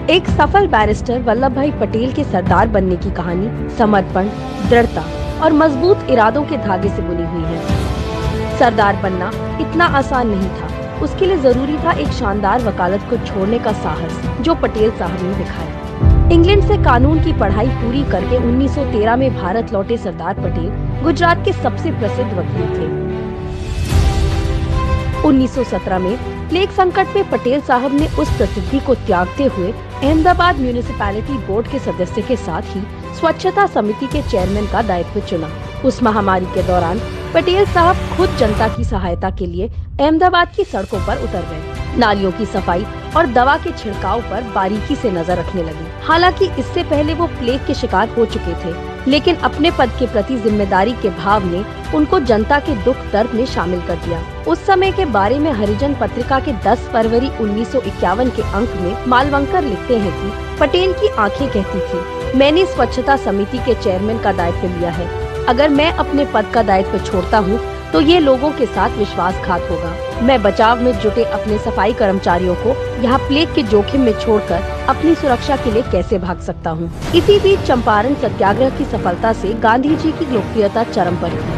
एक सफल बैरिस्टर वल्लभ भाई पटेल के सरदार बनने की कहानी समर्पण, दृढ़ता और मजबूत इरादों के धागे से बुनी हुई है। सरदार बनना इतना आसान नहीं था। उसके लिए जरूरी था एक शानदार वकालत को छोड़ने का साहस, जो पटेल साहब ने दिखाया। इंग्लैंड से कानून की पढ़ाई पूरी करके 1913 में भारत लौटे सरदार पटेल गुजरात के सबसे प्रसिद्ध वकील थे। 1917 में प्लेग संकट में पटेल साहब ने उस प्रसिद्धि को त्यागते हुए अहमदाबाद म्यूनिसिपैलिटी बोर्ड के सदस्य के साथ ही स्वच्छता समिति के चेयरमैन का दायित्व चुना। उस महामारी के दौरान पटेल साहब खुद जनता की सहायता के लिए अहमदाबाद की सड़कों पर उतर गए। नालियों की सफाई और दवा के छिड़काव पर बारीकी से नजर रखने लगे। हालांकि इससे पहले वो प्लेग के शिकार हो चुके थे, लेकिन अपने पद के प्रति जिम्मेदारी के भाव ने उनको जनता के दुख दर्द में शामिल कर दिया। उस समय के बारे में हरिजन पत्रिका के 10 फरवरी 1951 के अंक में मालवंकर लिखते हैं कि पटेल की आंखें कहती थी, मैंने स्वच्छता समिति के चेयरमैन का दायित्व लिया है। अगर मैं अपने पद का दायित्व छोड़ता हूँ तो ये लोगों के साथ विश्वासघात होगा। मैं बचाव में जुटे अपने सफाई कर्मचारियों को यहाँ प्लेग के जोखिम में छोड़कर अपनी सुरक्षा के लिए कैसे भाग सकता हूँ। इसी बीच चंपारण सत्याग्रह की सफलता से गांधी जी की लोकप्रियता चरम पर थी।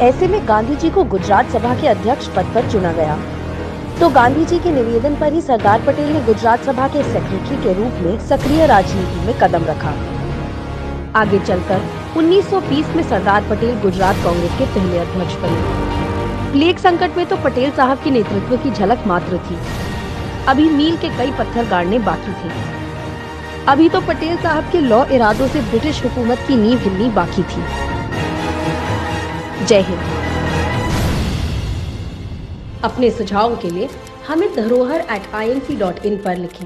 ऐसे में गांधी जी को गुजरात सभा के अध्यक्ष पद पर चुना गया, तो गांधी जी के निवेदन पर ही सरदार पटेल ने गुजरात सभा के सेक्रेटरी के रूप में सक्रिय राजनीति में कदम रखा। आगे चलकर 1920 में सरदार पटेल गुजरात कांग्रेस के पहले अध्यक्ष बने। प्लेग संकट में तो पटेल साहब के नेतृत्व की झलक मात्र थी। अभी मील के कई पत्थर गाड़ने बाकी थे। अभी तो पटेल साहब के लौ इरादों से ब्रिटिश हुकूमत की नींव हिलनी बाकी थी। जय हिंद। अपने सुझावों के लिए हमें धरोहर@inc.in पर लिखें।